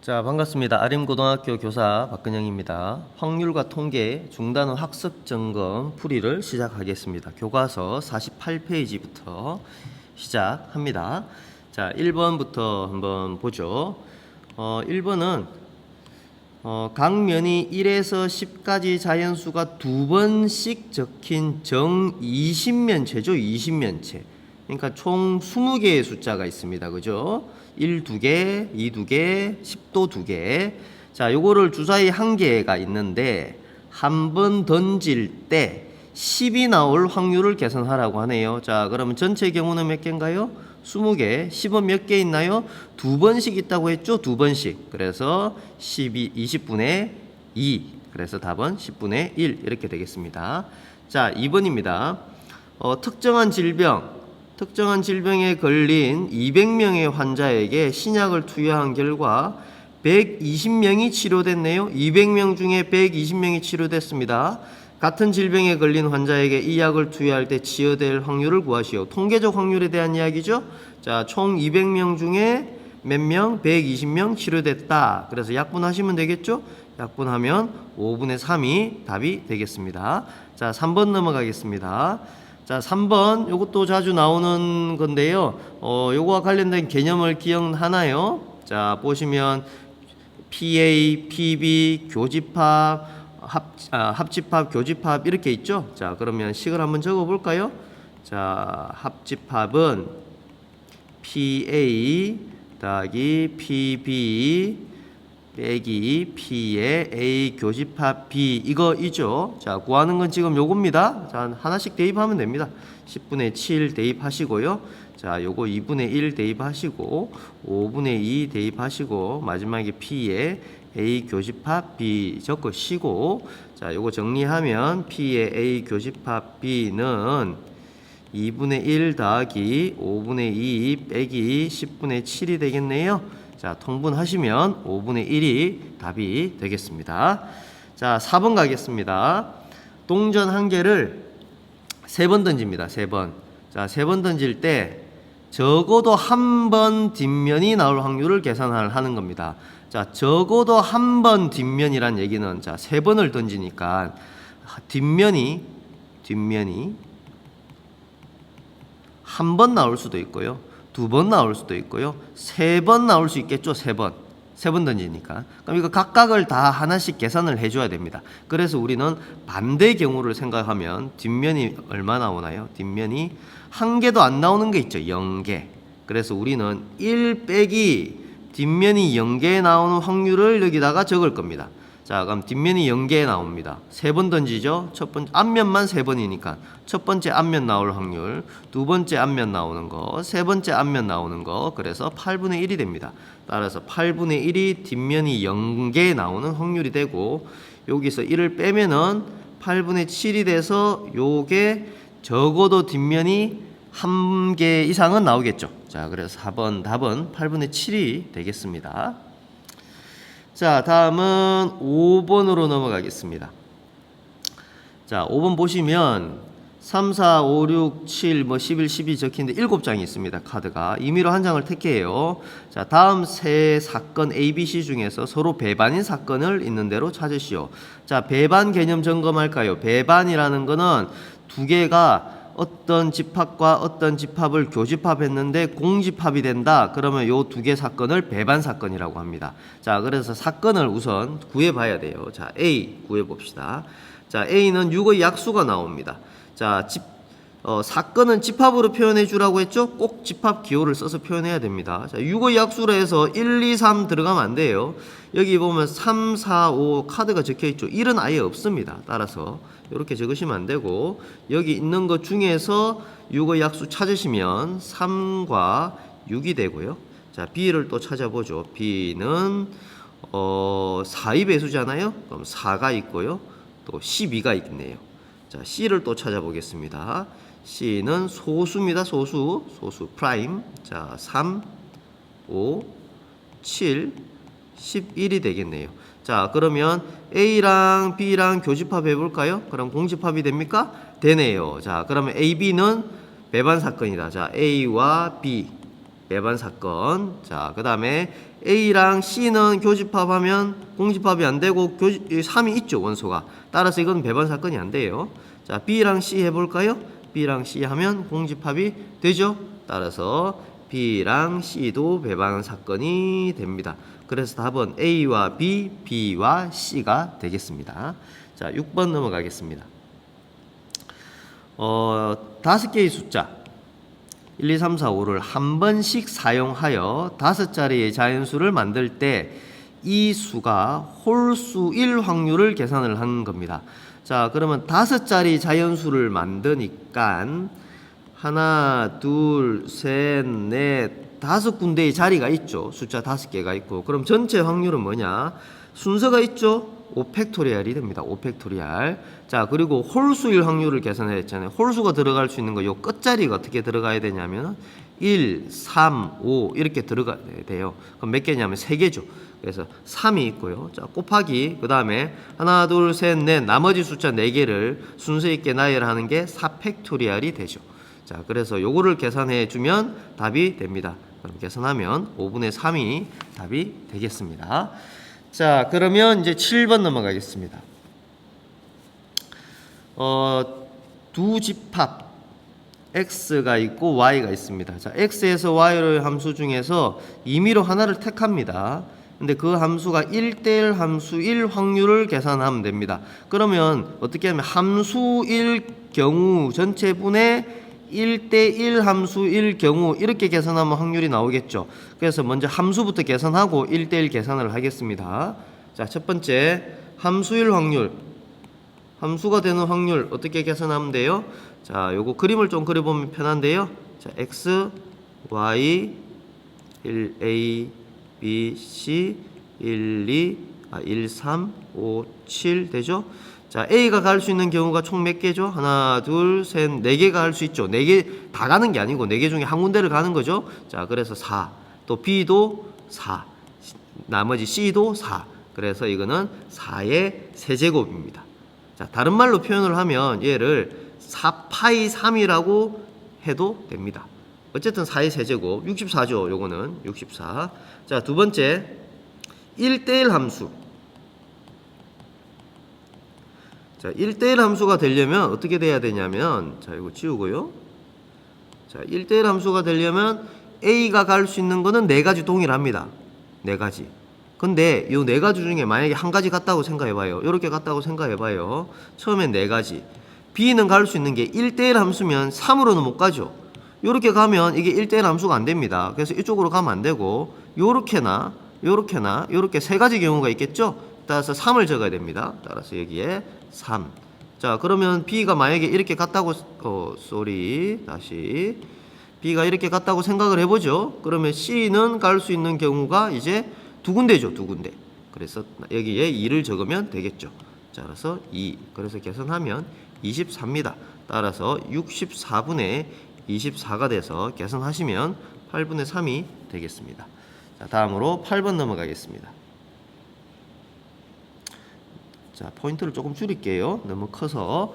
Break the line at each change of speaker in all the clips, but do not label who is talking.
자, 반갑습니다. 아림고등학교 교사 박근영입니다. 확률과 통계 중단 후 학습 점검 풀이를 시작하겠습니다. 교과서 48페이지부터 시작합니다. 자, 1번부터 한번 보죠. 1번은 각 면이 1에서 10까지 자연수가 두 번씩 적힌 정 20면체죠. 20면체. 그러니까 총 20개의 숫자가 있습니다. 그죠? 1 2개, 2 2개, 10도 2개. 자, 요거를 주사위 1개가 있는데 한 번 던질 때 10이 나올 확률을 계산하라고 하네요. 자, 그러면 전체 경우는 몇 개인가요? 20개. 10은 몇 개 있나요? 두 번씩 있다고 했죠? 두 번씩. 그래서 20분의 2. 그래서 답은 10분의 1 이렇게 되겠습니다. 자, 2번입니다. 특정한 질병에 걸린 200명의 환자에게 신약을 투여한 결과 120명이 치료됐네요. 200명 중에 120명이 치료됐습니다. 같은 질병에 걸린 환자에게 이 약을 투여할 때 치유될 확률을 구하시오. 통계적 확률에 대한 이야기죠. 자, 총 200명 중에 몇 명? 120명 치료됐다. 그래서 약분하시면 되겠죠. 약분하면 5분의 3이 답이 되겠습니다. 자, 3번 넘어가겠습니다. 자, 3번 요것도 자주 나오는 건데요. 요거와 관련된 개념을 기억하나요? 자, 보시면 PA, PB, 교집합, 합집합, 교집합 이렇게 있죠. 자, 그러면 식을 한번 적어 볼까요? 자, 합집합은 PA 더하기 PB 빼기 P의 A 교집합 B 이거이죠. 자, 구하는 건 지금 요겁니다. 자, 하나씩 대입하면 됩니다. 10분의 7 대입하시고요. 자, 요거 2분의 1 대입하시고 5분의 2 대입하시고 마지막에 P의 A 교집합 B 적으시고, 자, 요거 정리하면 P의 A 교집합 B는 2분의 1 더하기 5분의 2 빼기 10분의 7이 되겠네요. 자, 통분하시면 5분의 1이 답이 되겠습니다. 자, 4번 가겠습니다. 동전 한 개를 3번 던집니다. 3번. 자, 3번 던질 때 적어도 한 번 뒷면이 나올 확률을 계산하는 겁니다. 자, 적어도 한 번 뒷면이란 얘기는, 자, 3번을 던지니까 뒷면이 한 번 나올 수도 있고요. 2번 나올 수도 있고요. 3번 나올 수 있겠죠. 3번 던지니까. 그럼 이거 각각을 다 하나씩 계산을 해줘야 됩니다. 그래서 우리는 반대 경우를 생각하면 뒷면이 얼마 나오나요? 뒷면이 한 개도 안 나오는 게 있죠. 0개. 그래서 우리는 1 빼기 뒷면이 0개 나오는 확률을 여기다가 적을 겁니다. 자, 그럼 뒷면이 0개 나옵니다. 3번 던지죠. 첫 번째 앞면만 3번이니까 첫 번째 앞면 나올 확률, 두 번째 앞면 나오는 거, 세 번째 앞면 나오는 거, 그래서 8분의 1이 됩니다. 따라서 8분의 1이 뒷면이 0개 나오는 확률이 되고, 여기서 1을 빼면은 8분의 7이 돼서 요게 적어도 뒷면이 1개 이상은 나오겠죠. 자, 그래서 4번 답은 8분의 7이 되겠습니다. 자, 다음은 5번으로 넘어가겠습니다. 자, 5번 보시면 3, 4, 5, 6, 7, 11, 12 적힌데 7장이 있습니다. 카드가. 임의로 한 장을 택해요. 자, 다음 세 사건 A, B, C 중에서 서로 배반인 사건을 있는 대로 찾으시오. 자, 배반 개념 점검할까요? 배반이라는 거는 두 개가 어떤 집합과 어떤 집합을 교집합했는데 공집합이 된다. 그러면 요 두 개 사건을 배반 사건이라고 합니다. 자, 그래서 사건을 우선 구해봐야 돼요. 자, A 구해봅시다. 자, A는 6의 약수가 나옵니다. 자, 사건은 집합으로 표현해 주라고 했죠? 꼭 집합 기호를 써서 표현해야 됩니다. 자, 6의 약수로 해서 1, 2, 3 들어가면 안 돼요. 여기 보면 3, 4, 5 카드가 적혀 있죠. 1은 아예 없습니다. 따라서 이렇게 적으시면 안 되고, 여기 있는 것 중에서 6의 약수 찾으시면 3과 6이 되고요. 자, B를 또 찾아보죠. B는 4의 배수잖아요. 그럼 4가 있고요. 또 12가 있네요. 자, C를 또 찾아보겠습니다. C는 소수입니다. 소수 프라임. 자, 3, 5, 7, 11이 되겠네요. 자, 그러면 A랑 B랑 교집합 해볼까요? 그럼 공집합이 됩니까? 되네요. 자, 그러면 A, B는 배반 사건이다. 자, A와 B 배반 사건. 자, 그 다음에 A랑 C는 교집합하면 공집합이 안 되고 3이 있죠, 원소가. 따라서 이건 배반 사건이 안 돼요. 자, B랑 C 해볼까요? B랑 C 하면 공집합이 되죠. 따라서 B랑 C도 배반 사건이 됩니다. 그래서 답은 A와 B, B와 C가 되겠습니다. 자, 6번 넘어가겠습니다. 5개의 숫자 1, 2, 3, 4, 5를 한 번씩 사용하여 5자리의 자연수를 만들 때 이 수가 홀수일 확률을 계산을 한 겁니다. 자, 그러면 5자리 자연수를 만드니까 하나, 둘, 셋, 넷, 5군데의 자리가 있죠. 숫자 5개가 있고. 그럼 전체 확률은 뭐냐? 순서가 있죠. 5팩토리얼이 됩니다. 5팩토리얼. 자, 그리고 홀수일 확률을 계산해야 했잖아요. 홀수가 들어갈 수 있는 거, 요 끝자리가 어떻게 들어가야 되냐면 1, 3, 5 이렇게 들어가야 돼요. 그럼 몇 개냐면 3개죠. 그래서 3이 있고요. 자, 곱하기 그 다음에 하나, 둘, 셋, 넷 나머지 숫자 4개를 순서 있게 나열하는 게 4팩토리얼이 되죠. 자, 그래서 요거를 계산해 주면 답이 됩니다. 그럼 계산하면 5분의 3이 답이 되겠습니다. 자, 그러면 이제 7번 넘어가겠습니다. 두 집합 x가 있고 y가 있습니다. 자, x에서 y의 함수 중에서 임의로 하나를 택합니다. 근데 그 함수가 1대1 함수일 확률을 계산하면 됩니다. 그러면 어떻게 하면 함수일 경우 전체 분의 1대1 함수일 경우 이렇게 계산하면 확률이 나오겠죠. 그래서 먼저 함수부터 계산하고 1대1 계산을 하겠습니다. 자, 첫 번째 함수일 확률, 함수가 되는 확률 어떻게 계산하면 돼요? 자, 요거 그림을 좀 그려보면 편한데요. 자, x, y, 1a, b, c, 1, 3, 5, 7 되죠? 자, A가 갈 수 있는 경우가 총 몇 개죠? 하나, 둘, 셋, 4개가 갈 수 있죠. 4개 다 가는 게 아니고 4개 중에 한 군데를 가는 거죠. 자, 그래서 4. 또 B도 4. 나머지 C도 4. 그래서 이거는 4의 세제곱입니다. 자, 다른 말로 표현을 하면 얘를 4파이 3이라고 해도 됩니다. 어쨌든 4의 세제곱 64죠. 요거는 64. 자, 두 번째 1대1 함수. 자, 1대1 함수가 되려면 어떻게 돼야 되냐면, 자, 이거 지우고요. 자, 1대1 함수가 되려면 A가 갈 수 있는 거는 4가지 동일합니다. 4가지. 근데 이 4가지 중에 만약에 한 가지 같다고 생각해봐요. 이렇게 같다고 생각해봐요. 처음엔 4가지. B는 갈 수 있는 게 1대1 함수면 3으로는 못 가죠. 이렇게 가면 이게 1대1 함수가 안 됩니다. 그래서 이쪽으로 가면 안 되고, 요렇게나, 요렇게나, 요렇게 3가지 경우가 있겠죠? 따라서 3을 적어야 됩니다. 따라서 여기에 3. 자, 그러면 B가 만약에 이렇게 갔다고, 다시. B가 이렇게 갔다고 생각을 해보죠. 그러면 C는 갈 수 있는 경우가 이제 2군데죠, 2군데. 그래서 여기에 2를 적으면 되겠죠. 자, 그래서 2. 그래서 계산하면 24입니다. 따라서 64분의 24가 돼서 계산하시면 8분의 3이 되겠습니다. 자, 다음으로 8번 넘어가겠습니다. 자, 포인트를 조금 줄일게요. 너무 커서.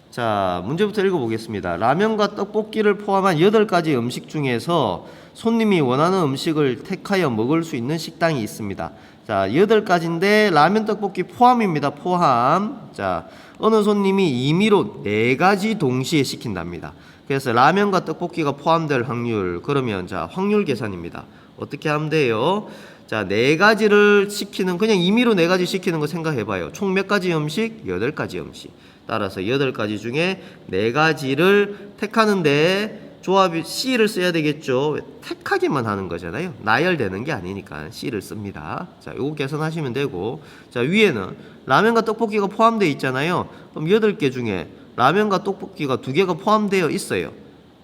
자, 문제부터 읽어보겠습니다. 라면과 떡볶이를 포함한 8가지 음식 중에서 손님이 원하는 음식을 택하여 먹을 수 있는 식당이 있습니다. 자, 8가지인데 라면, 떡볶이 포함입니다. 포함. 자, 어느 손님이 임의로 4가지 동시에 시킨답니다. 그래서 라면과 떡볶이가 포함될 확률, 그러면 자, 확률 계산입니다. 어떻게 하면 돼요? 자, 4가지를 시키는, 그냥 임의로 4가지 시키는 거 생각해봐요. 총 몇 가지 음식? 8가지 음식. 따라서 8가지 중에 4가지를 택하는데 조합이 C를 써야 되겠죠. 택하기만 하는 거잖아요. 나열되는 게 아니니까 C를 씁니다. 자, 요거 계산하시면 되고, 자, 위에는 라면과 떡볶이가 포함되어 있잖아요. 그럼 8개 중에 라면과 떡볶이가 2개가 포함되어 있어요.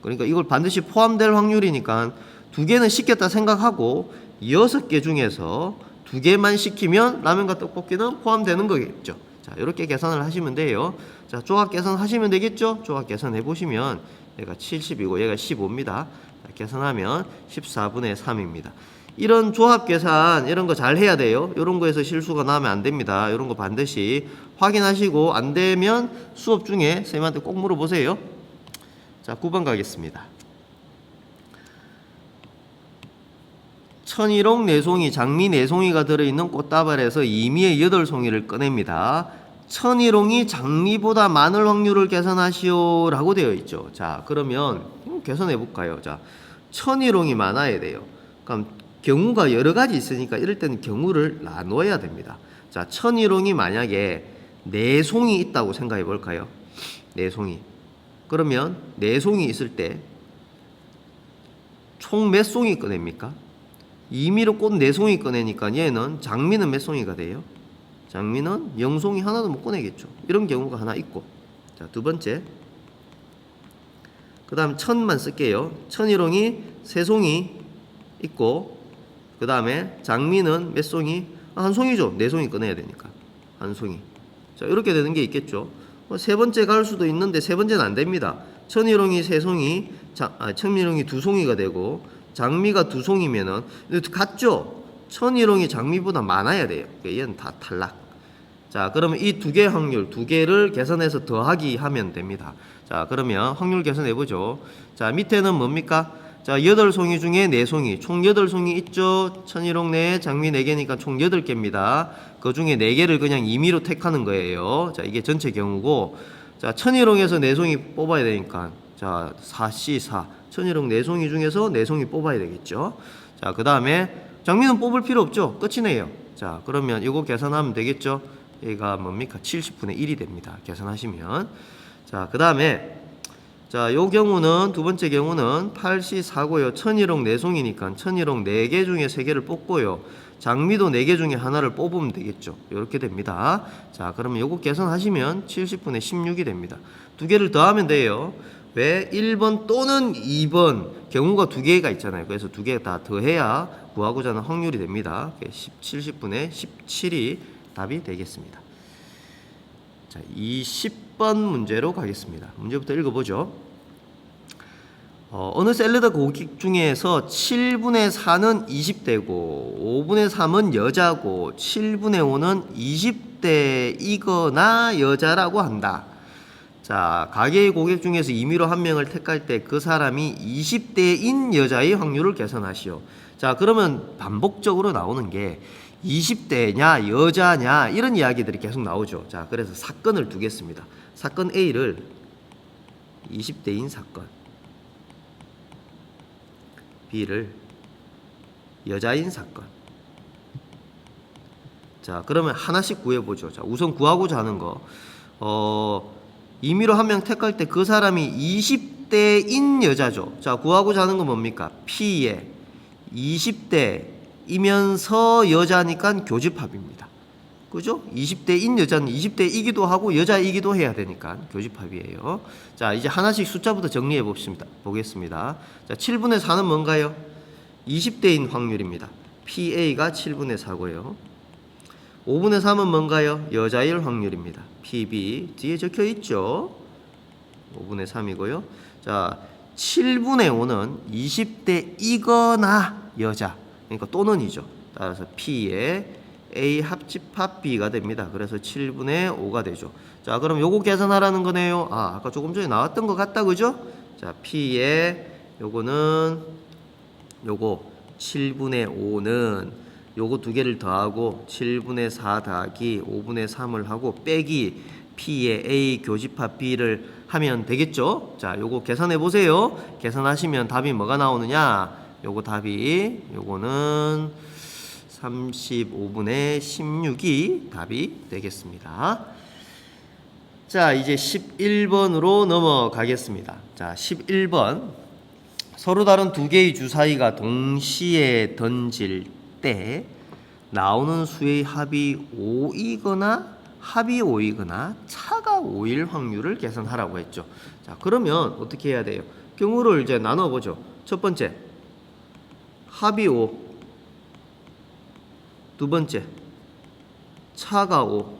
그러니까 이걸 반드시 포함될 확률이니까 2개는 시켰다 생각하고 6개 중에서 2개만 시키면 라면과 떡볶이는 포함되는 거겠죠. 자, 이렇게 계산을 하시면 돼요. 자, 조합 계산하시면 되겠죠. 조합 계산해 보시면 얘가 70이고 얘가 15입니다. 자, 계산하면 14분의 3입니다. 이런 조합 계산 이런 거 잘 해야 돼요. 이런 거에서 실수가 나면 안 됩니다. 이런 거 반드시 확인하시고 안 되면 수업 중에 선생님한테 꼭 물어보세요. 자, 9번 가겠습니다. 천일홍 4송이, 장미 4송이가 들어있는 꽃다발에서 이미의 8송이를 꺼냅니다. 천일홍이 장미보다 많을 확률을 계산하시오 라고 되어 있죠. 자, 그러면 계산해 볼까요? 자, 천일홍이 많아야 돼요. 그럼 경우가 여러 가지 있으니까 이럴 때는 경우를 나눠야 됩니다. 자, 천일홍이 만약에 4송이 있다고 생각해 볼까요? 4송이. 그러면 4송이 있을 때 총 몇 송이 꺼냅니까? 임의로 꽃 4송이 꺼내니까 얘는 장미는 몇 송이가 돼요? 장미는 0송이 하나도 못 꺼내겠죠. 이런 경우가 하나 있고. 자, 두 번째. 그 다음 천만 쓸게요. 천일홍이 3송이 있고, 그 다음에 장미는 몇 송이? 한 송이죠. 4송이 꺼내야 되니까. 한 송이. 자, 이렇게 되는 게 있겠죠. 세 번째 갈 수도 있는데 세 번째는 안 됩니다. 천일홍이 3송이, 천일홍이 2송이가 되고, 장미가 2송이면은 같죠? 천일홍이 장미보다 많아야 돼요. 얘는 다 탈락. 자, 그러면 이 두 개의 확률, 두 개를 계산해서 더하기 하면 됩니다. 자, 그러면 확률 계산해 보죠. 자, 밑에는 뭡니까? 자, 8송이 중에 4송이, 총 8송이 있죠? 천일홍 4, 장미 4개니까 총 8개입니다. 그 중에 4개를 그냥 임의로 택하는 거예요. 자, 이게 전체 경우고, 자, 천일홍에서 4송이 뽑아야 되니까, 자, 4C4. 천일홍 4송이 중에서 4송이 뽑아야 되겠죠. 자, 그 다음에 장미는 뽑을 필요 없죠. 끝이네요. 자, 그러면 이거 계산하면 되겠죠. 얘가 뭡니까? 70분의 1이 됩니다. 계산하시면. 자, 그 다음에 자, 요 경우는 두 번째 경우는 8C4고요. 천일홍 4송이니까 천일홍 4개 중에 3개를 뽑고요. 장미도 4개 중에 하나를 뽑으면 되겠죠. 이렇게 됩니다. 자, 그러면 요거 계산하시면 70분의 16이 됩니다. 두 개를 더하면 돼요. 왜? 1번 또는 2번 경우가 두 개가 있잖아요. 그래서 두 개 다 더해야 구하고자 하는 확률이 됩니다. 70분의 17이 답이 되겠습니다. 자, 20번 문제로 가겠습니다. 문제부터 읽어보죠. 어느 샐러드 고객 중에서 7분의 4는 20대고 5분의 3은 여자고 7분의 5는 20대이거나 여자라고 한다. 자, 가게의 고객 중에서 임의로 한 명을 택할 때 그 사람이 20대인 여자의 확률을 계산하시오. 자, 그러면 반복적으로 나오는 게 20대냐 여자냐 이런 이야기들이 계속 나오죠. 자, 그래서 사건을 두겠습니다. 사건 A를 20대인 사건, B를 여자인 사건. 자, 그러면 하나씩 구해보죠. 자, 우선 구하고자 하는 거 임의로 한 명 택할 때 그 사람이 20대인 여자죠. 자, 구하고자 하는 건 뭡니까? P에 20대이면서 여자니까 교집합입니다. 그죠? 20대인 여자는 20대이기도 하고 여자이기도 해야 되니까 교집합이에요. 자, 이제 하나씩 숫자부터 정리해 보겠습니다. 자, 7분의 4는 뭔가요? 20대인 확률입니다. PA가 7분의 4고요. 5분의 3은 뭔가요? 여자일 확률입니다. PB 뒤에 적혀 있죠. 5분의 3이고요. 자, 7분의 5는 20대이거나 여자. 그러니까 또는이죠. 따라서 P에 A 합집합 B가 됩니다. 그래서 7분의 5가 되죠. 자, 그럼 요거 계산하라는 거네요. 아까 조금 전에 나왔던 것 같다, 그죠? 자, P에 요거는 요거 7분의 5는 요거 두 개를 더하고 7분의 4 더하기 5분의 3을 하고 빼기 P의 A 교집합 B를 하면 되겠죠? 자, 요거 계산해 보세요. 계산하시면 답이 뭐가 나오느냐? 요거 답이 요거는 35분의 16이 답이 되겠습니다. 자, 이제 11번으로 넘어가겠습니다. 자, 11번. 서로 다른 두 개의 주사위가 동시에 던질 때 나오는 수의 합이 5이거나 합이 5이거나 차가 5일 확률을 계산하라고 했죠. 자, 그러면 어떻게 해야 돼요? 경우를 이제 나눠보죠. 첫 번째, 합이 5. 두 번째, 차가 5.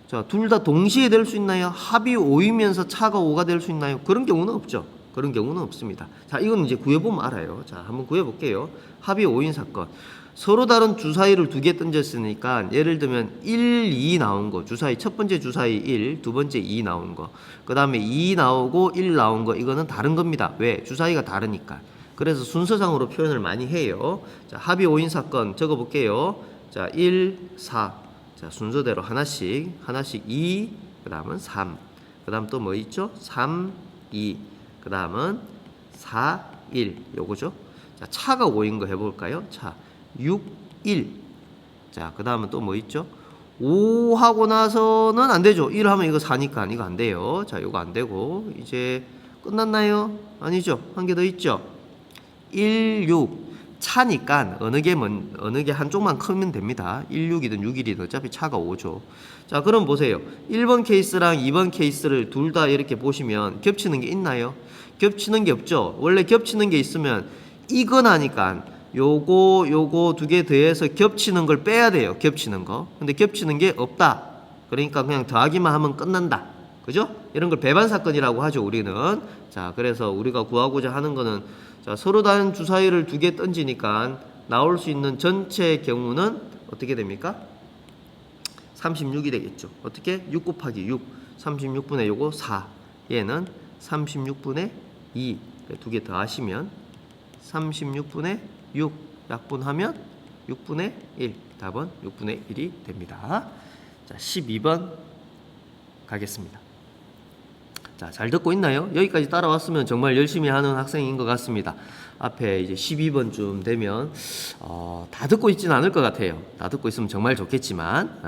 자, 둘 다 동시에 될 수 있나요? 합이 5이면서 차가 5가 될 수 있나요? 그런 경우는 없죠. 그런 경우는 없습니다. 자, 이건 이제 구해보면 알아요. 자, 한번 구해볼게요. 합이 5인 사건. 서로 다른 주사위를 두 개 던졌으니까 예를 들면 1, 2 나온 거. 주사위 첫 번째 주사위 1, 두 번째 2 나온 거. 그 다음에 2 나오고 1 나온 거. 이거는 다른 겁니다. 왜? 주사위가 다르니까. 그래서 순서상으로 표현을 많이 해요. 자, 합의 5인 사건 적어볼게요. 자, 1, 4. 자, 순서대로 하나씩 2, 그 다음은 3. 그 다음 또 뭐 있죠? 3, 2. 그 다음은 4, 1. 요거죠? 자, 차가 5인 거 해볼까요? 차. 6, 1. 자, 그 다음은 또 뭐 있죠? 5 하고 나서는 안 되죠. 1 하면 이거 4니까 이거 안 돼요. 자, 이거 안 되고 이제 끝났나요? 아니죠. 한 개 더 있죠. 1, 6 차니까 어느 게 한쪽만 크면 됩니다. 1, 6이든 6, 1이든 어차피 차가 5죠. 자, 그럼 보세요. 1번 케이스랑 2번 케이스를 둘 다 이렇게 보시면 겹치는 게 있나요? 겹치는 게 없죠. 원래 겹치는 게 있으면 이거나니까 요거 두 개 더해서 겹치는 걸 빼야 돼요. 겹치는 거. 근데 겹치는 게 없다. 그러니까 그냥 더하기만 하면 끝난다. 그죠? 이런 걸 배반 사건이라고 하죠, 우리는. 자, 그래서 우리가 구하고자 하는 거는 자, 서로 다른 주사위를 두 개 던지니까 나올 수 있는 전체 경우는 어떻게 됩니까? 36이 되겠죠. 어떻게? 6 곱하기 6. 36분의 요거 4. 얘는 36분의 2. 두 개 더 하시면 36분의 6 약분하면 6분의 1. 답은 6분의 1이 됩니다. 자, 12번 가겠습니다. 자, 잘 듣고 있나요? 여기까지 따라왔으면 정말 열심히 하는 학생인 것 같습니다. 앞에 이제 12번쯤 되면 다 듣고 있지는 않을 것 같아요. 다 듣고 있으면 정말 좋겠지만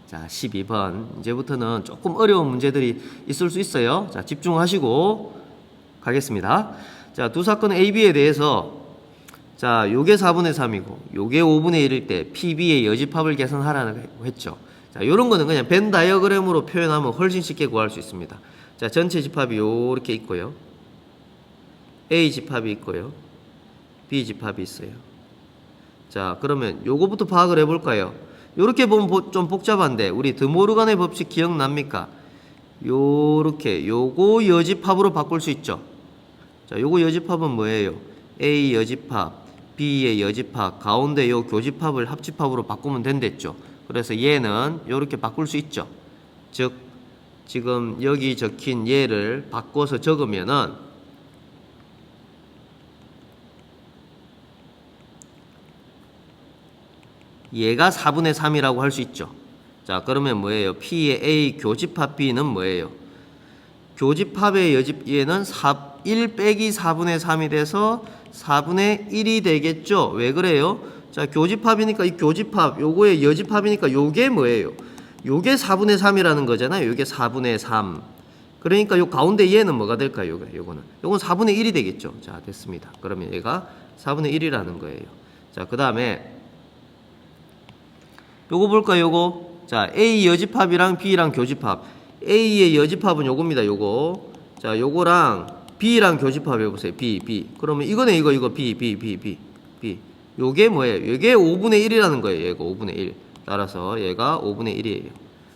자, 12번 이제부터는 조금 어려운 문제들이 있을 수 있어요. 자, 집중하시고 가겠습니다. 자, 두 사건 A, B에 대해서 자, 요게 4분의 3이고 요게 5분의 1일 때 PB의 여집합을 계산하라고 했죠. 자, 요런 거는 그냥 벤 다이어그램으로 표현하면 훨씬 쉽게 구할 수 있습니다. 자, 전체 집합이 요렇게 있고요. A 집합이 있고요. B 집합이 있어요. 자, 그러면 요거부터 파악을 해볼까요? 요렇게 보면 좀 복잡한데 우리 드모르간의 법칙 기억납니까? 요렇게 요거 여집합으로 바꿀 수 있죠. 자, 요거 여집합은 뭐예요? A 여집합, B의 여집합, 가운데 요 교집합을 합집합으로 바꾸면 된댔죠. 그래서 얘는 요렇게 바꿀 수 있죠. 즉 지금 여기 적힌 얘를 바꿔서 적으면은 얘가 4분의 3이라고 할 수 있죠. 자, 그러면 뭐예요? P의 A 교집합 B는 뭐예요? 교집합의 여집 얘는 1 빼기 4분의 3이 돼서 4분의 1이 되겠죠. 왜 그래요? 자, 교집합이니까 이 교집합 요거의 여집합이니까 요게 뭐예요? 요게 4분의 3이라는 거잖아요. 요게 4분의 3. 그러니까 요 가운데 얘는 뭐가 될까요? 요거는 4분의 1이 되겠죠. 자, 됐습니다. 그러면 얘가 4분의 1이라는 거예요. 자, 그 다음에 요거 볼까요? 요거. 자, A 여집합이랑 B랑 교집합. A의 여집합은 요겁니다. 요거. 자, 요거랑 B랑 교집합 해보세요. B. 그러면 이거네, 이거. B. 요게 뭐예요? 요게 5분의 1이라는 거예요. 얘가 5분의 1. 따라서 얘가 5분의 1이에요.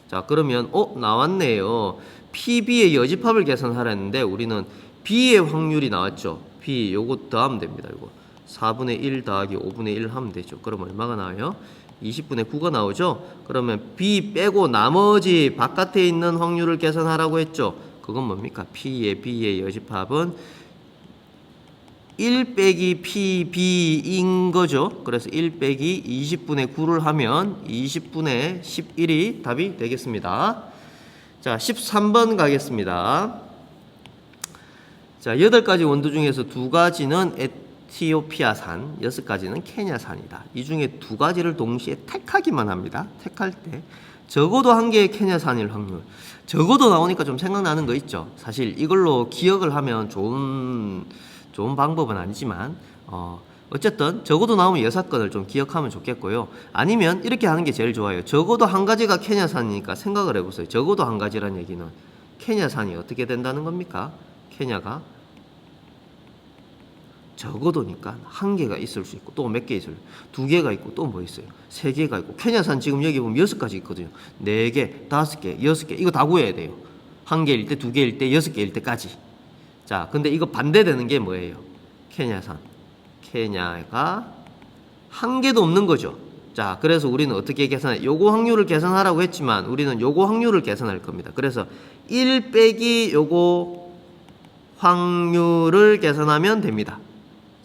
자, 그러면 나왔네요. PB의 여집합을 계산하라 했는데 우리는 B의 확률이 나왔죠. B 요거 더하면 됩니다. 요거 4분의 1 더하기 5분의 1 하면 되죠. 그럼 얼마가 나와요? 20분의 9가 나오죠. 그러면 B 빼고 나머지 바깥에 있는 확률을 계산하라고 했죠. 그건 뭡니까? B의 여집합은 1 빼기 PB인 거죠. 그래서 1 빼기 20분의 9를 하면 20분의 11이 답이 되겠습니다. 자, 13번 가겠습니다. 자, 8가지 원두 중에서 2가지는 에티오피아산, 6가지는 케냐산이다. 이 중에 2가지를 동시에 택하기만 합니다. 택할 때 적어도 한 개의 케냐산일 확률. 적어도 나오니까 좀 생각나는 거 있죠. 사실 이걸로 기억을 하면 좋은 방법은 아니지만 어쨌든 적어도 나오면 6건을 좀 기억하면 좋겠고요. 아니면 이렇게 하는 게 제일 좋아요. 적어도 한 가지가 케냐산이니까 생각을 해보세요. 적어도 한 가지란 얘기는 케냐산이 어떻게 된다는 겁니까? 케냐가 적어도니까 한 개가 있을 수 있고 또 몇 개 있어요. 2개가 있고 또 뭐 있어요? 3개가 있고 케냐산 지금 여기 보면 6가지 있거든요. 4개, 5개, 6개 이거 다 구해야 돼요. 1개일 때, 2개일 때, 6개일 때까지. 자, 근데 이거 반대되는 게 뭐예요? 케냐산. 케냐가 한 개도 없는 거죠. 자, 그래서 우리는 어떻게 계산해? 요거 확률을 계산하라고 했지만 우리는 요거 확률을 계산할 겁니다. 그래서 1 빼기 요거 확률을 계산하면 됩니다.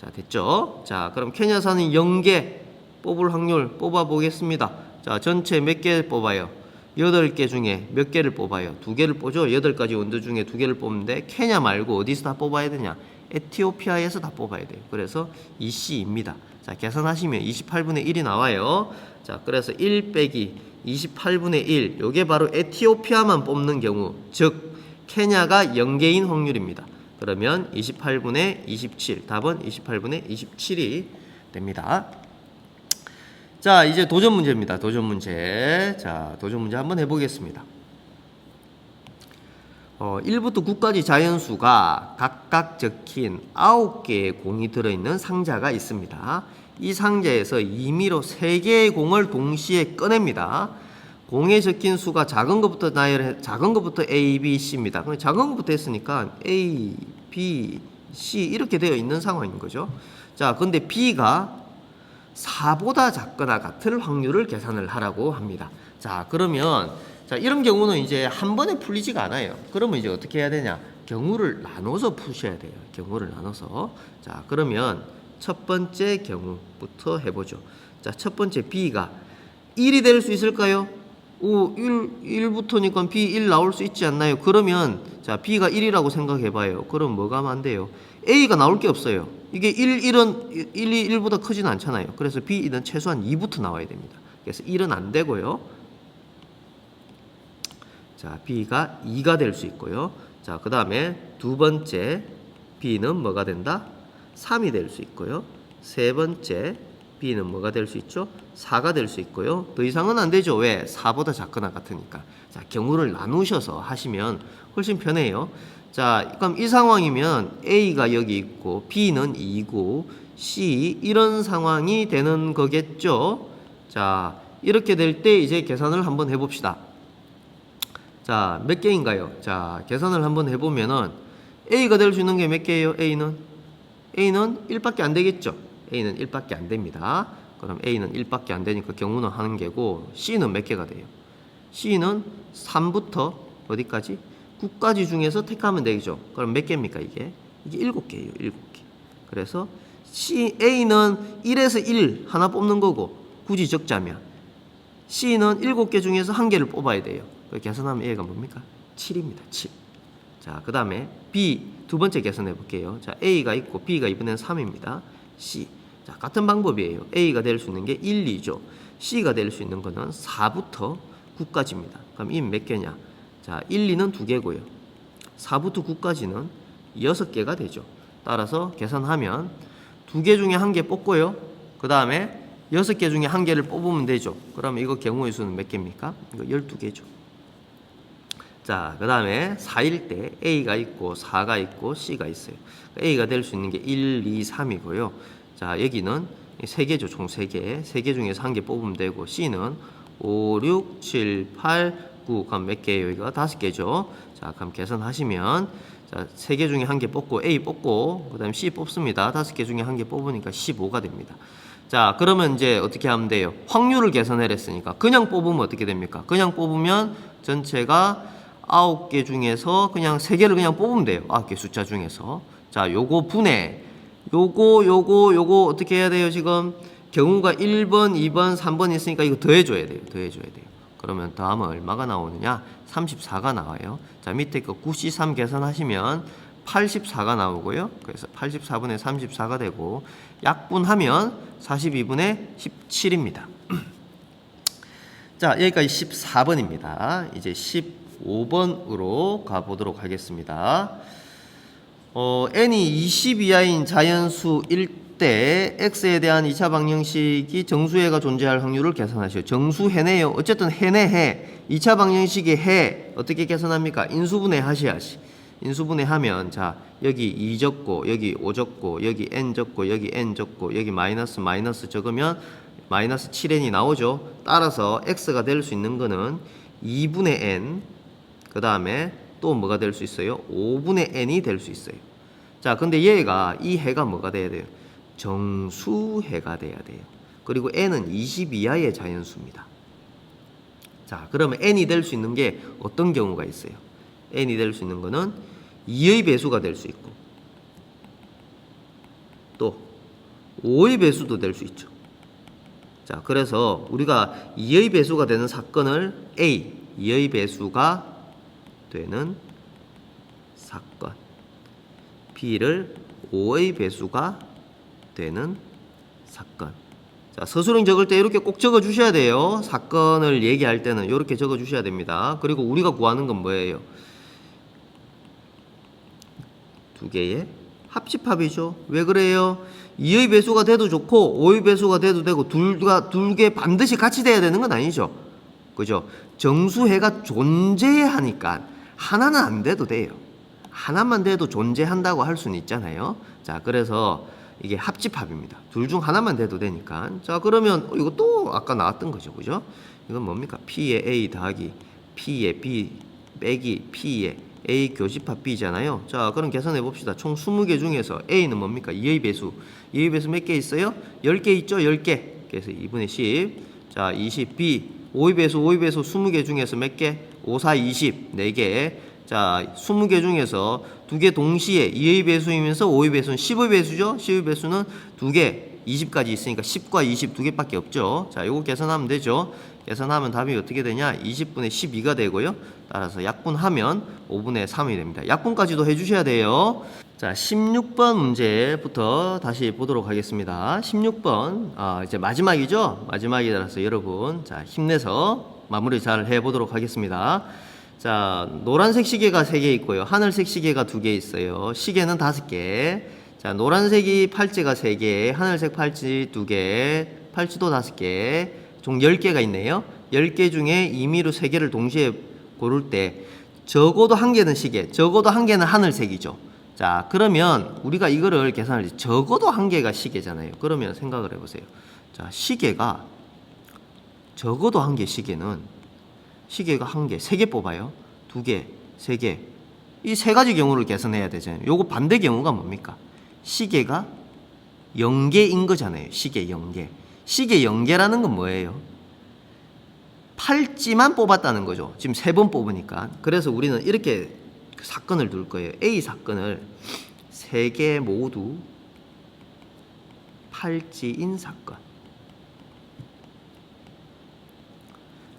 자, 됐죠? 자, 그럼 케냐산은 0개 뽑을 확률 뽑아 보겠습니다. 자, 전체 몇 개 뽑아요? 8개 중에 몇 개를 뽑아요? 2개를 뽑죠. 8가지 원두 중에 2개를 뽑는데 케냐 말고 어디서 다 뽑아야 되냐? 에티오피아에서 다 뽑아야 돼요. 그래서 이 C입니다. 자, 계산하시면 28분의 1이 나와요. 자, 그래서 1 빼기 28분의 1, 요게 바로 에티오피아만 뽑는 경우, 즉 케냐가 0개인 확률입니다. 그러면 28분의 27, 답은 28분의 27이 됩니다. 자, 이제 도전 문제입니다. 도전 문제. 자, 도전 문제 한번 해보겠습니다. 1부터 9까지 자연수가 각각 적힌 9개의 공이 들어있는 상자가 있습니다. 이 상자에서 임의로 3개의 공을 동시에 꺼냅니다. 공에 적힌 수가 작은 것부터 작은 것부터 A, B, C입니다. 그럼 작은 것부터 했으니까 A, B, C 이렇게 되어 있는 상황인 거죠. 자, 근데 B가 4보다 작거나 같을 확률을 계산을 하라고 합니다. 자, 그러면 자, 이런 경우는 이제 한 번에 풀리지가 않아요. 그러면 이제 어떻게 해야 되냐? 경우를 나눠서 푸셔야 돼요. 경우를 나눠서. 자, 그러면 첫 번째 경우부터 해보죠. 자, 첫 번째 B가 1이 될 수 있을까요? 1부터니까 B 1 나올 수 있지 않나요? 그러면 자, B가 1이라고 생각해봐요. 그럼 뭐가 하면 안 돼요? A가 나올 게 없어요. 이게 1이 1보다 크진 않잖아요. 그래서 B는 최소한 2부터 나와야 됩니다. 그래서 1은 안 되고요. 자, B가 2가 될 수 있고요. 자, 그 다음에 두 번째 B는 뭐가 된다? 3이 될 수 있고요. 세 번째 B는 뭐가 될 수 있죠? 4가 될 수 있고요. 더 이상은 안 되죠. 왜? 4보다 작거나 같으니까. 자, 경우를 나누셔서 하시면 훨씬 편해요. 자, 그럼 이 상황이면 A가 여기 있고 B는 2고 C 이런 상황이 되는 거겠죠. 자, 이렇게 될 때 이제 계산을 한번 해봅시다. 자, 몇 개인가요? 자, 계산을 한번 해보면은 A가 될 수 있는 게 몇 개예요? A는 1밖에 안 되겠죠. A는 1밖에 안 됩니다. 그럼 A는 1밖에 안 되니까 경우는 한 개고 C는 몇 개가 돼요? C는 3부터 어디까지? 9까지 중에서 택하면 되죠. 그럼 몇 개입니까 이게? 이게 7개예요. 7개. 그래서 A는 1에서 1 하나 뽑는 거고 굳이 적자면 C는 7개 중에서 한 개를 뽑아야 돼요. 계산하면 A가 뭡니까? 7입니다. 7. 자, 그 다음에 B 두 번째 계산해 볼게요. 자, A가 있고 B가 이번엔 3입니다. C. 자, 같은 방법이에요. A가 될 수 있는 게 1, 2죠. C가 될 수 있는 거는 4부터 9까지입니다. 그럼 이 몇 개냐? 자, 1, 2는 2개고요. 4부터 9까지는 6개가 되죠. 따라서 계산하면 2개 중에 1개 뽑고요. 그 다음에 6개 중에 1개를 뽑으면 되죠. 그러면 이거 경우의 수는 몇 개입니까? 이거 12개죠. 자, 그 다음에 4일 때 A가 있고 4가 있고 C가 있어요. A가 될 수 있는 게 1, 2, 3이고요. 자, 여기는 3개죠. 총 3개. 3개 중에서 1개 뽑으면 되고 C는 5, 6, 7, 8, 9. 그럼 몇 개예요? 여기가 5개죠. 자, 그럼 계산하시면 자, 3개 중에 1개 뽑고 A 뽑고 그 다음에 C 뽑습니다. 5개 중에 1개 뽑으니까 15가 됩니다. 자, 그러면 이제 어떻게 하면 돼요? 확률을 계산해냈으니까 그냥 뽑으면 어떻게 됩니까? 그냥 뽑으면 전체가 9개 중에서 그냥 3개를 그냥 뽑으면 돼요. 9개 숫자 중에서. 자, 요거 분해. 요거 어떻게 해야 돼요? 지금 경우가 1번, 2번, 3번 있으니까 이거 더해줘야 돼요. 더해줘야 돼요. 그러면 더하면 얼마가 나오느냐? 34가 나와요. 자, 밑에 거 9C3 계산하시면 84가 나오고요. 그래서 84분의 34가 되고 약분하면 42분의 17입니다. 자, 여기까지 14번입니다. 이제 15번으로 가보도록 하겠습니다. n이 20 이하인 자연수일 때 x에 대한 2차 방정식이 정수해가 존재할 확률을 계산하시오. 정수해네요. 어쨌든 해네 해. 2차 방정식이 해. 어떻게 계산합니까? 인수분해 하셔야지. 인수분해 하면 자, 여기 2 적고 여기 5 적고 여기 n 적고 여기 n 적고 여기 마이너스 적으면 마이너스 7n이 나오죠. 따라서 x가 될 수 있는 거는 2분의 n 그 다음에 또 뭐가 될 수 있어요? 5분의 n이 될 수 있어요. 자, 근데 얘가 이 해가 뭐가 돼야 돼요? 정수해가 돼야 돼요. 그리고 n은 20 이하의 자연수입니다. 자, 그러면 n이 될 수 있는 게 어떤 경우가 있어요? n이 될 수 있는 거는 2의 배수가 될 수 있고 또 5의 배수도 될 수 있죠. 자, 그래서 우리가 2의 배수가 되는 사건을 A, 2의 배수가 되는 사건, B를 5의 배수가 되는 사건. 자, 서술형 적을 때 이렇게 꼭 적어 주셔야 돼요. 사건을 얘기할 때는 이렇게 적어 주셔야 됩니다. 그리고 우리가 구하는 건 뭐예요? 두 개의 합집합이죠. 왜 그래요? 2의 배수가 돼도 좋고 5의 배수가 돼도 되고 둘 개 반드시 같이 돼야 되는 건 아니죠. 그죠? 정수해가 존재하니까 하나는 안 돼도 돼요. 하나만 돼도 존재한다고 할 수는 있잖아요. 자, 그래서 이게 합집합입니다. 둘 중 하나만 돼도 되니까. 자, 그러면 이거 또 아까 나왔던 거죠. 그죠? 이건 뭡니까? P의 A 더하기 P의 B 빼기 P의 A 교집합 B잖아요. 자, 그럼 계산해 봅시다. 총 20개 중에서 A는 뭡니까? 2의 배수. 2의 배수 몇 개 있어요? 10개 있죠? 10개. 그래서 2분의 10. 자, 20 B. 5의 배수 20개 중에서 몇 개? 5, 4, 20. 4개. 자, 20개 중에서 2개 동시에 2의 배수이면서 5의 배수는 10의 배수죠? 10의 배수는 2개, 20까지 있으니까 10과 20 2개밖에 없죠. 자, 요거 계산하면 되죠. 계산하면 답이 어떻게 되냐? 20분의 12가 되고요. 따라서 약분하면 5분의 3이 됩니다. 약분까지도 해주셔야 돼요. 자, 16번 문제부터 다시 보도록 하겠습니다. 16번, 이제 마지막이죠? 마지막이라서 여러분, 자, 힘내서 마무리 잘 해보도록 하겠습니다. 자, 노란색 시계가 3개 있고요. 하늘색 시계가 2개 있어요. 시계는 5개. 자, 노란색이 팔찌가 3개, 하늘색 팔찌 2개, 팔찌도 5개, 총 10개가 있네요. 10개 중에 임의로 3개를 동시에 고를 때 적어도 1개는 시계, 적어도 1개는 하늘색이죠. 자, 그러면 우리가 이거를 계산할 때 적어도 1개가 시계잖아요. 그러면 생각을 해보세요. 자, 시계가 적어도 1개 시계는 시계가 1개, 3개 뽑아요. 2개, 3개. 이 3가지 경우를 계산해야 되잖아요. 요거 반대 경우가 뭡니까? 시계가 0개인 거잖아요. 시계 0개. 시계 0개라는 건 뭐예요? 팔찌만 뽑았다는 거죠. 지금 3번 뽑으니까. 그래서 우리는 이렇게 사건을 둘 거예요. A 사건을 3개 모두 팔찌인 사건.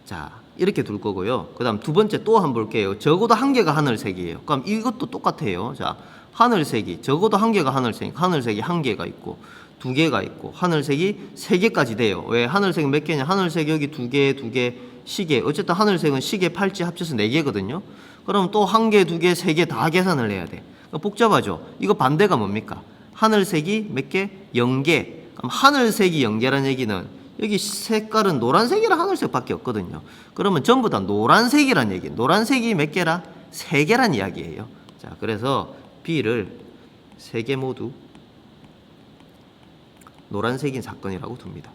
자, 이렇게 둘 거고요. 그 다음 두 번째 또 한번 볼게요. 적어도 1개가 하늘색이에요. 그럼 이것도 똑같아요. 자, 하늘색이 적어도 1개가 하늘색, 하늘색이 1개가 있고 2개가 있고 하늘색이 3개까지 돼요. 왜? 하늘색은 몇 개냐? 하늘색 여기 2개, 2개, 시계. 어쨌든 하늘색은 시계, 팔찌 합쳐서 4개거든요. 그럼 또 1개, 2개, 3개 다 계산을 해야 돼. 복잡하죠? 이거 반대가 뭡니까? 하늘색이 몇 개? 0개. 그럼 하늘색이 0개라는 얘기는 여기 색깔은 노란색이랑 하늘색밖에 없거든요. 그러면 전부 다 노란색이란 얘기. 노란색이 몇 개라? 3개란 이야기예요. 자, 그래서 B를 3개 모두 노란색인 사건이라고 둡니다.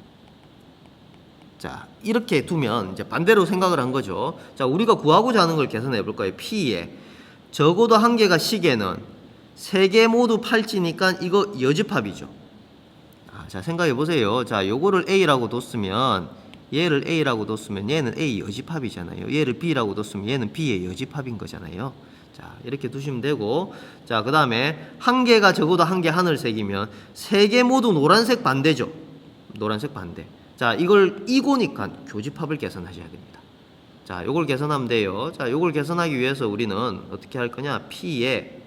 자, 이렇게 두면 이제 반대로 생각을 한 거죠. 자, 우리가 구하고자 하는 걸 계산해 볼 거예요. P에 적어도 1개가 시계는 3개 모두 팔찌니까 이거 여집합이죠. 자, 생각해 보세요. 자, 요거를 A라고 뒀으면 얘를 A라고 뒀으면 얘는 A 여집합이잖아요. 얘를 B라고 뒀으면 얘는 B의 여집합인 거잖아요. 자, 이렇게 두시면 되고, 자, 그 다음에 1개가 적어도 1개 하늘색이면 3개 모두 노란색 반대죠. 노란색 반대. 자, 이걸 이고니까 교집합을 계산하셔야 됩니다. 자, 요걸 계산하면 돼요. 자, 요걸 계산하기 위해서 우리는 어떻게 할 거냐? P에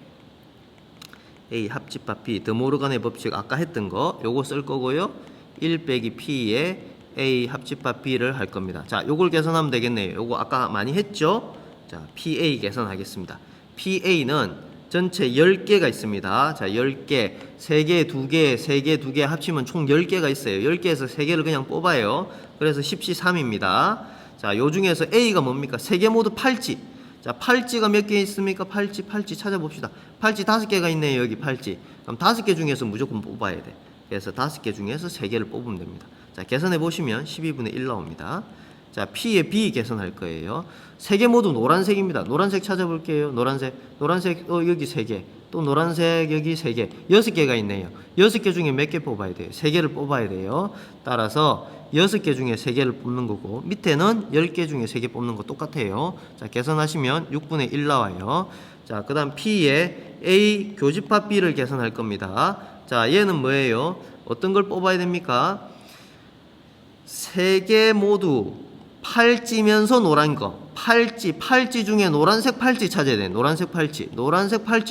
A 합집합 B, 드모르간의 법칙 아까 했던 거 요거 쓸 거고요. 1 빼기 P에 A 합집합 B를 할 겁니다. 자, 요걸 계산하면 되겠네요. 요거 아까 많이 했죠? 자, PA 계산하겠습니다. PA는 전체 10개가 있습니다. 자, 10개, 3개, 2개, 3개, 2개 합치면 총 10개가 있어요. 10개에서 3개를 그냥 뽑아요. 그래서 10C3입니다. 자, 요 중에서 A가 뭡니까? 3개 모두 팔찌. 자, 팔찌가 몇 개 있습니까? 팔찌 찾아봅시다. 팔찌 5개가 있네요. 여기 팔찌. 그럼 5개 중에서 무조건 뽑아야 돼. 그래서 5개 중에서 3개를 뽑으면 됩니다. 자, 계산해 보시면 12분의 1 나옵니다. 자, P에 B 계산할 거예요. 3개 모두 노란색입니다. 노란색 찾아볼게요. 노란색 여기 3개. 또 노란색 여기 3개. 6개가 있네요. 6개 중에 몇 개 뽑아야 돼요? 3개를 뽑아야 돼요. 따라서 6개 중에 3개를 뽑는 거고, 밑에는 10개 중에 3개 뽑는 거 똑같아요. 자, 계산하시면 6분의 1 나와요. 자, 그 다음 P에 A 교집합 B를 계산할 겁니다. 자, 얘는 뭐예요? 어떤 걸 뽑아야 됩니까? 세 개 모두 팔찌면서 노란 거. 팔찌 중에 노란색 팔찌 찾아야 돼. 노란색 팔찌.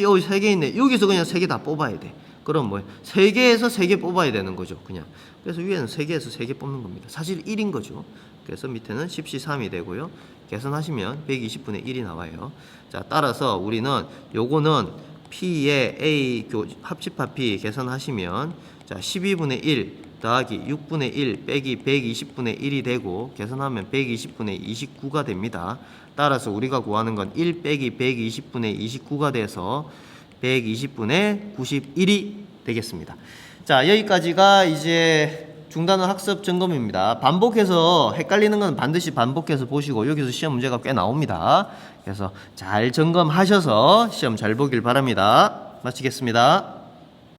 여기 세 개 있네. 여기서 그냥 세 개 다 뽑아야 돼. 그럼 뭐야? 세 개에서 세 개 뽑아야 되는 거죠. 그냥. 그래서 위에는 세 개에서 세 개 뽑는 겁니다. 사실 1인 거죠. 그래서 밑에는 10시 3이 되고요. 계산하시면 120분의 1이 나와요. 자, 따라서 우리는 요거는 P의 A 합집합 P 계산하시면 자, 12분의 1 더하기 6분의 1 빼기 120분의 1이 되고 계산하면 120분의 29가 됩니다. 따라서 우리가 구하는 건 1 빼기 120분의 29가 돼서 120분의 91이 되겠습니다. 자, 여기까지가 이제 중단원 학습 점검입니다. 반복해서 헷갈리는 건 반드시 반복해서 보시고 여기서 시험 문제가 꽤 나옵니다. 그래서 잘 점검하셔서 시험 잘 보길 바랍니다. 마치겠습니다.